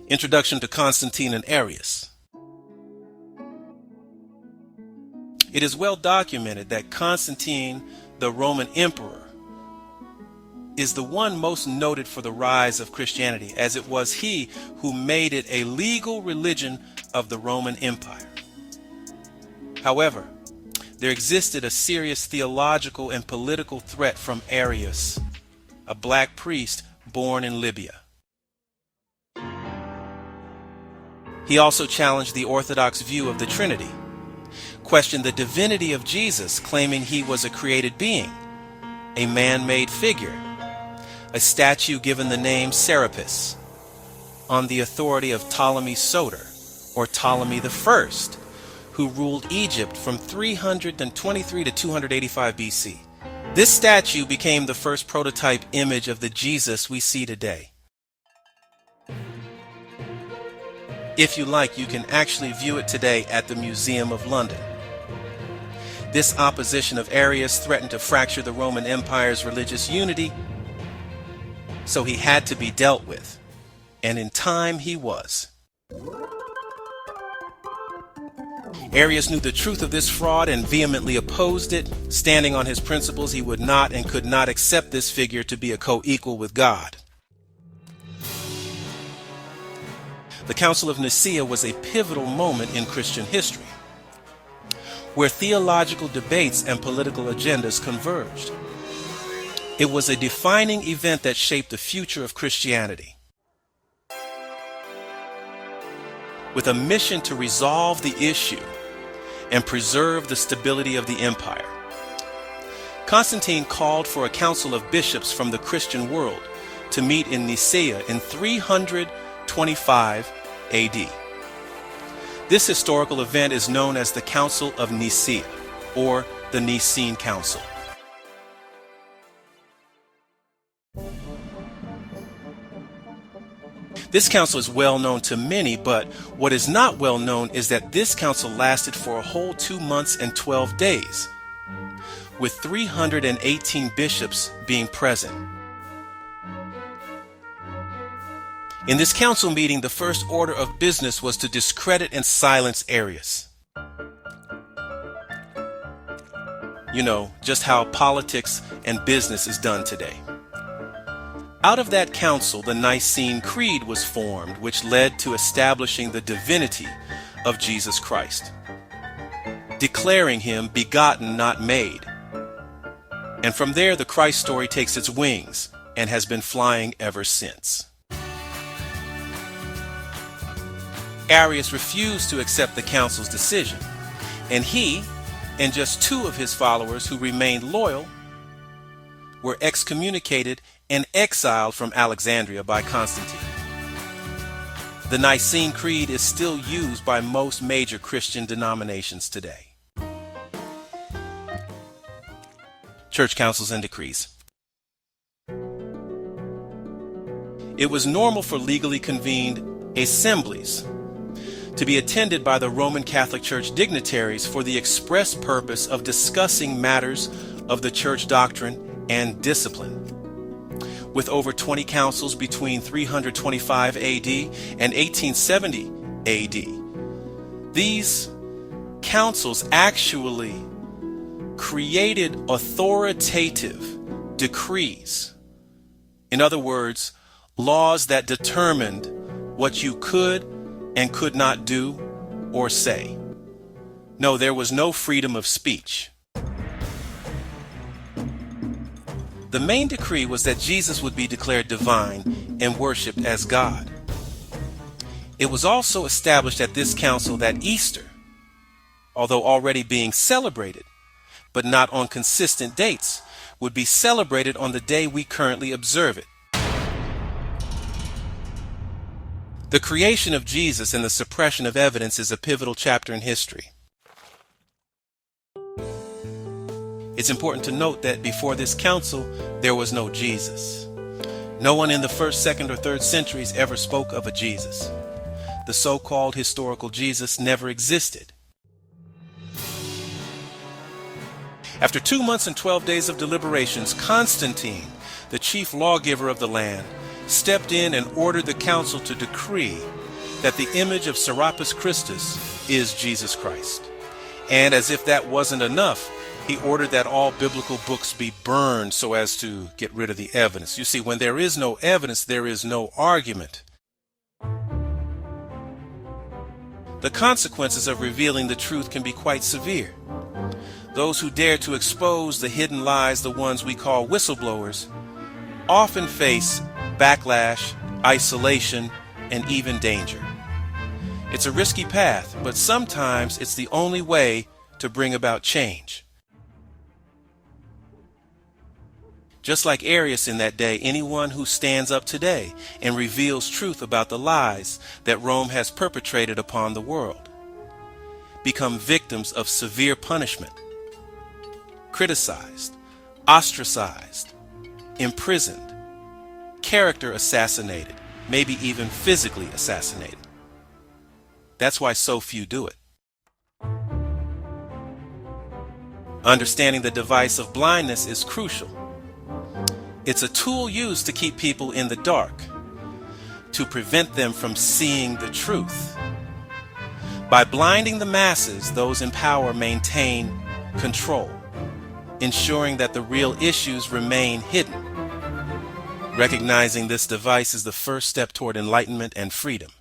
Introduction to Constantine and Arius. It is well documented that Constantine, the Roman emperor, is the one most noted for the rise of Christianity, as it was he who made it a legal religion of the Roman Empire. However, there existed a serious theological and political threat from Arius, a black priest born in Libya. He also challenged the Orthodox view of the Trinity, questioned the divinity of Jesus, claiming he was a created being, a man-made figure, a statue given the name Serapis, on the authority of Ptolemy Soter, or Ptolemy I, who ruled Egypt from 323 to 285 BC. This statue became the first prototype image of the Jesus we see today. If you like, you can actually view it today at the Museum of London. This opposition of Arius threatened to fracture the Roman Empire's religious unity, so he had to be dealt with, and in time he was. Arius knew the truth of this fraud and vehemently opposed it. Standing on his principles, he would not and could not accept this figure to be a co-equal with God. The Council of Nicaea was a pivotal moment in Christian history, where theological debates and political agendas converged. It was a defining event that shaped the future of Christianity. With a mission to resolve the issue and preserve the stability of the empire, Constantine called for a council of bishops from the Christian world to meet in Nicaea in 325 AD. This historical event is known as the Council of Nicaea, or the Nicene Council. This council is well known to many, but what is not well known is that this council lasted for a whole 2 months and 12 days, with 318 bishops being present. In this council meeting, the first order of business was to discredit and silence Arius. You know, just how politics and business is done today. Out of that council, the Nicene Creed was formed, which led to establishing the divinity of Jesus Christ, declaring him begotten, not made. And from there, the Christ story takes its wings and has been flying ever since. Arius refused to accept the council's decision, and he and just 2 of his followers who remained loyal were excommunicated and exiled from Alexandria by Constantine. The Nicene Creed is still used by most major Christian denominations today. Church Councils and Decrees. It was normal for legally convened assemblies to be attended by the Roman Catholic Church dignitaries for the express purpose of discussing matters of the church doctrine and discipline. With over 20 councils between 325 AD and 1870 AD, these councils actually created authoritative decrees. In other words, laws that determined what you could and could not do or say. No, there was no freedom of speech. The main decree was that Jesus would be declared divine and worshipped as God. It was also established at this council that Easter, although already being celebrated, but not on consistent dates, would be celebrated on the day we currently observe it. The creation of Jesus and the suppression of evidence is a pivotal chapter in history. It's important to note that before this council, there was no Jesus. No one in the 1st, 2nd, or 3rd centuries ever spoke of a Jesus. The so-called historical Jesus never existed. After 2 months and 12 days of deliberations, Constantine, the chief lawgiver of the land, stepped in and ordered the council to decree that the image of Serapis Christus is Jesus Christ. And as if that wasn't enough, he ordered that all biblical books be burned so as to get rid of the evidence. You see, when there is no evidence, there is no argument. The consequences of revealing the truth can be quite severe. Those who dare to expose the hidden lies, the ones we call whistleblowers, often face backlash, isolation, and even danger. It's a risky path, but sometimes it's the only way to bring about change. Just like Arius in that day, anyone who stands up today and reveals truth about the lies that Rome has perpetrated upon the world become victims of severe punishment, criticized, ostracized, imprisoned, character assassinated, maybe even physically assassinated. That's why so few do it. Understanding the device of blindness is crucial. It's a tool used to keep people in the dark, to prevent them from seeing the truth. By blinding the masses, those in power maintain control, ensuring that the real issues remain hidden. Recognizing this device is the first step toward enlightenment and freedom.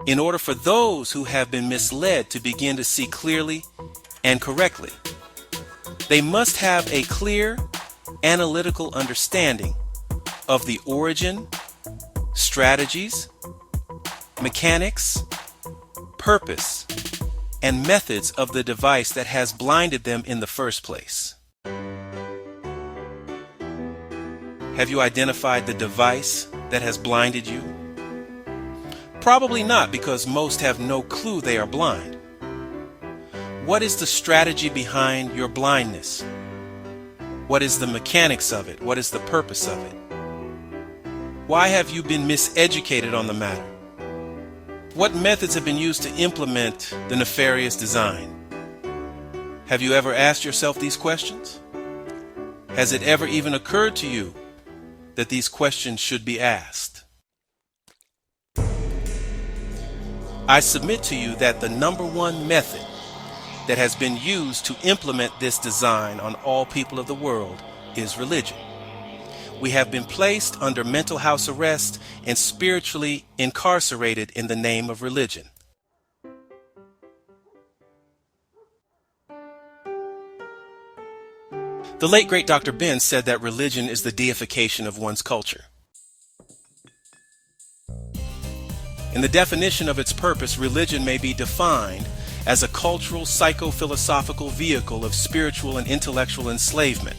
In order for those who have been misled to begin to see clearly and correctly, they must have a clear, analytical understanding of the origin, strategies, mechanics, purpose, and methods of the device that has blinded them in the first place. Have you identified the device that has blinded you? Probably not, because most have no clue they are blind. What is the strategy behind your blindness? What is the mechanics of it? What is the purpose of it? Why have you been miseducated on the matter? What methods have been used to implement the nefarious design? Have you ever asked yourself these questions? Has it ever even occurred to you that these questions should be asked? I submit to you that the number one method that has been used to implement this design on all people of the world is religion. We have been placed under mental house arrest and spiritually incarcerated in the name of religion. The late great Dr. Ben said that religion is the deification of one's culture. In the definition of its purpose, religion may be defined as a cultural, psycho-philosophical vehicle of spiritual and intellectual enslavement,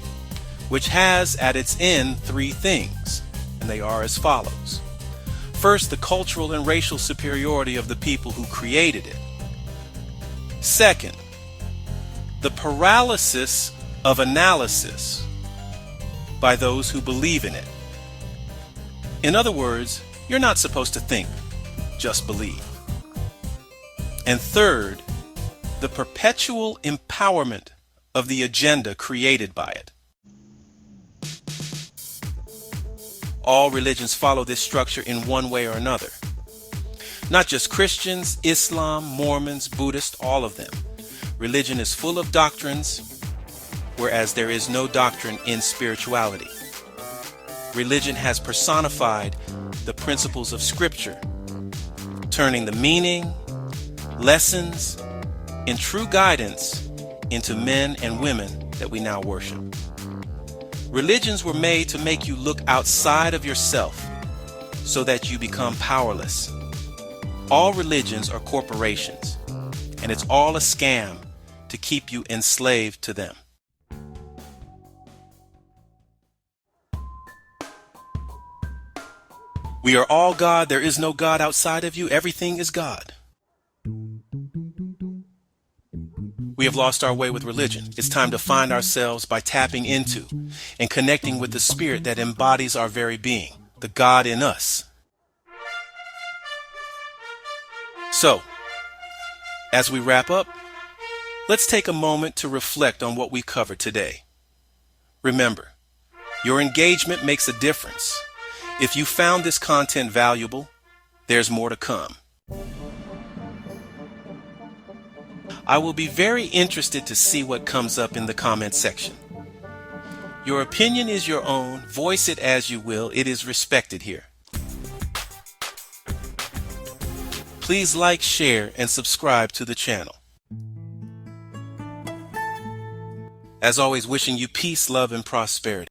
which has at its end three things, and they are as follows. First, the cultural and racial superiority of the people who created it. Second, the paralysis of analysis by those who believe in it. In other words, you're not supposed to think, just believe. And third, the perpetual empowerment of the agenda created by it. All religions follow this structure in one way or another. Not just Christians, Islam, Mormons, Buddhists, all of them. Religion is full of doctrines, whereas there is no doctrine in spirituality. Religion has personified the principles of Scripture, turning the meaning, lessons, and true guidance into men and women that we now worship. Religions were made to make you look outside of yourself so that you become powerless. All religions are corporations, and it's all a scam to keep you enslaved to them. We are all God. There is no God outside of you. Everything is God. We have lost our way with religion. It's time to find ourselves by tapping into and connecting with the spirit that embodies our very being, the God in us. So, as we wrap up, let's take a moment to reflect on what we covered today. Remember, Your engagement makes a difference. If you found this content valuable, there's more to come. I will be very interested to see what comes up in the comment section. Your opinion is your own. Voice it as you will. It is respected here. Please like, share, and subscribe to the channel. As always, wishing you peace, love, and prosperity.